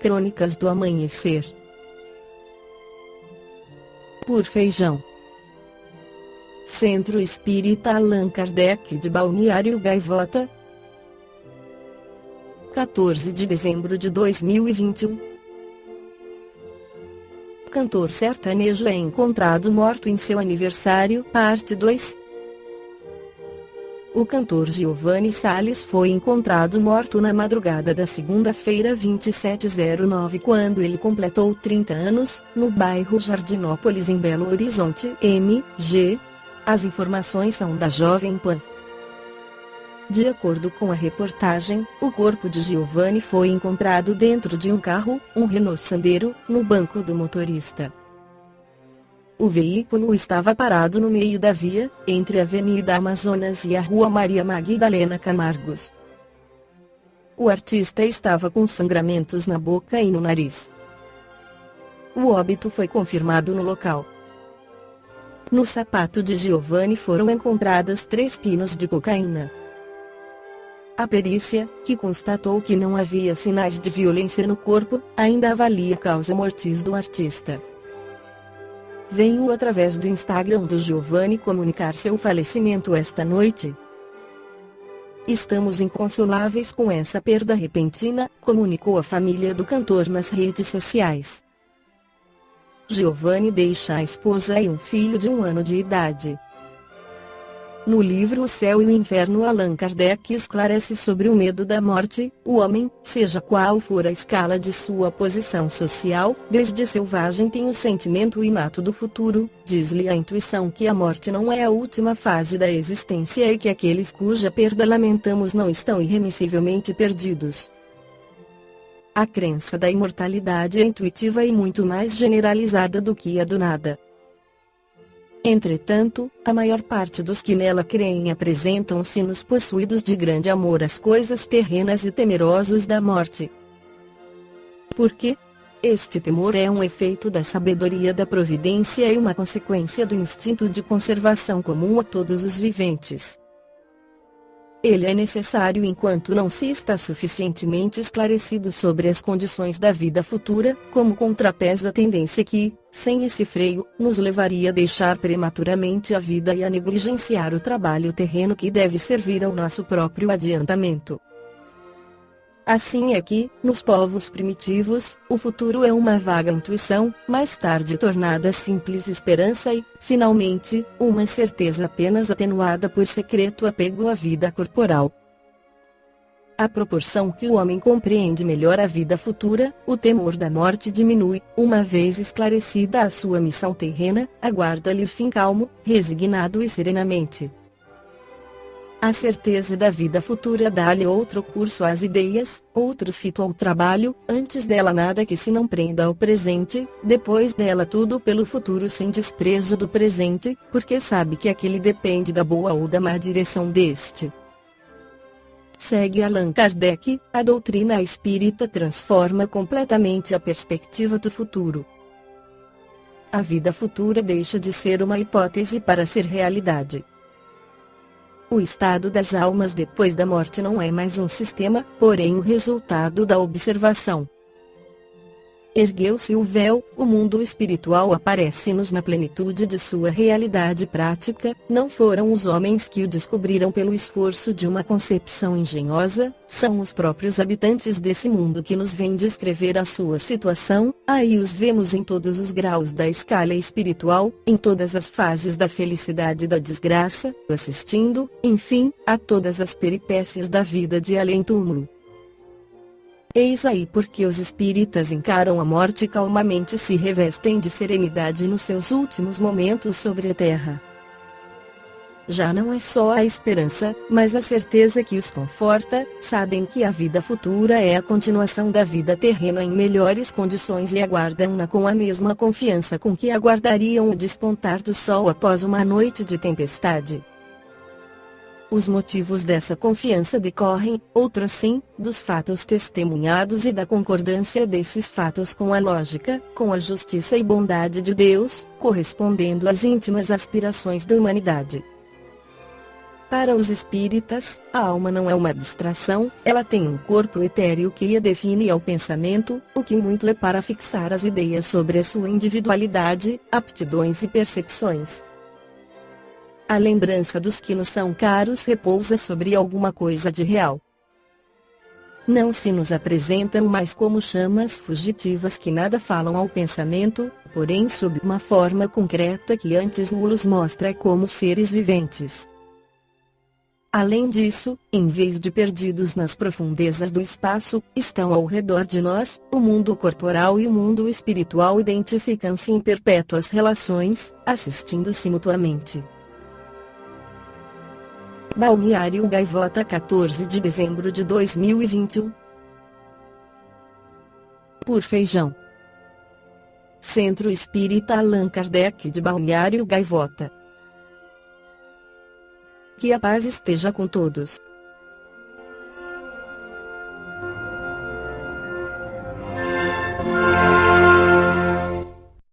Crônicas do Amanhecer. Por Feijão. Centro Espírita Allan Kardec de Balneário Gaivota, 14 de dezembro de 2021. Cantor sertanejo é encontrado morto em seu aniversário, parte 2. O cantor Giovanni Salles foi encontrado morto na madrugada da segunda-feira 27/09 quando ele completou 30 anos, no bairro Jardinópolis em Belo Horizonte, MG. As informações são da Jovem Pan. De acordo com a reportagem, o corpo de Giovanni foi encontrado dentro de um carro, um Renault Sandero, no banco do motorista. O veículo estava parado no meio da via, entre a Avenida Amazonas e a Rua Maria Magdalena Camargos. O artista estava com sangramentos na boca e no nariz. O óbito foi confirmado no local. No sapato de Giovanni foram encontradas 3 pinos de cocaína. A perícia, que constatou que não havia sinais de violência no corpo, ainda avalia a causa mortis do artista. Venho através do Instagram do Giovanni comunicar seu falecimento esta noite. Estamos inconsoláveis com essa perda repentina, comunicou a família do cantor nas redes sociais. Giovanni deixa a esposa e um filho de 1 ano de idade. No livro O Céu e o Inferno, Allan Kardec esclarece sobre o medo da morte. O homem, seja qual for a escala de sua posição social, desde selvagem tem o sentimento inato do futuro, diz-lhe a intuição que a morte não é a última fase da existência e que aqueles cuja perda lamentamos não estão irremissivelmente perdidos. A crença da imortalidade é intuitiva e muito mais generalizada do que a do nada. Entretanto, a maior parte dos que nela creem apresentam-se nos possuídos de grande amor às coisas terrenas e temerosos da morte. Por quê? Este temor é um efeito da sabedoria da providência e uma consequência do instinto de conservação comum a todos os viventes. Ele é necessário enquanto não se está suficientemente esclarecido sobre as condições da vida futura, como contrapeso à tendência que, sem esse freio, nos levaria a deixar prematuramente a vida e a negligenciar o trabalho terreno que deve servir ao nosso próprio adiantamento. Assim é que, nos povos primitivos, o futuro é uma vaga intuição, mais tarde tornada simples esperança e, finalmente, uma certeza apenas atenuada por secreto apego à vida corporal. À proporção que o homem compreende melhor a vida futura, o temor da morte diminui. Uma vez esclarecida a sua missão terrena, aguarda-lhe o fim calmo, resignado e serenamente. A certeza da vida futura dá-lhe outro curso às ideias, outro fito ao trabalho, antes dela nada que se não prenda ao presente, depois dela tudo pelo futuro sem desprezo do presente, porque sabe que aquele depende da boa ou da má direção deste. Segue Allan Kardec, a doutrina espírita transforma completamente a perspectiva do futuro. A vida futura deixa de ser uma hipótese para ser realidade. O estado das almas depois da morte não é mais um sistema, porém o resultado da observação. Ergueu-se o véu, o mundo espiritual aparece-nos na plenitude de sua realidade prática. Não foram os homens que o descobriram pelo esforço de uma concepção engenhosa, são os próprios habitantes desse mundo que nos vêm descrever a sua situação. Aí os vemos em todos os graus da escala espiritual, em todas as fases da felicidade e da desgraça, assistindo, enfim, a todas as peripécias da vida de além-túmulo. Eis aí porque os espíritas encaram a morte calmamente e se revestem de serenidade nos seus últimos momentos sobre a terra. Já não é só a esperança, mas a certeza que os conforta, sabem que a vida futura é a continuação da vida terrena em melhores condições e aguardam-na com a mesma confiança com que aguardariam o despontar do sol após uma noite de tempestade. Os motivos dessa confiança decorrem, outro sim, dos fatos testemunhados e da concordância desses fatos com a lógica, com a justiça e bondade de Deus, correspondendo às íntimas aspirações da humanidade. Para os espíritas, a alma não é uma abstração, ela tem um corpo etéreo que a define ao pensamento, o que muito é para fixar as ideias sobre a sua individualidade, aptidões e percepções. A lembrança dos que nos são caros repousa sobre alguma coisa de real. Não se nos apresentam mais como chamas fugitivas que nada falam ao pensamento, porém sob uma forma concreta que antes nos mostra como seres viventes. Além disso, em vez de perdidos nas profundezas do espaço, estão ao redor de nós, o mundo corporal e o mundo espiritual identificam-se em perpétuas relações, assistindo-se mutuamente. Balneário Gaivota, 14 de dezembro de 2021. Por Feijão. Centro Espírita Allan Kardec de Balneário Gaivota. Que a paz esteja com todos.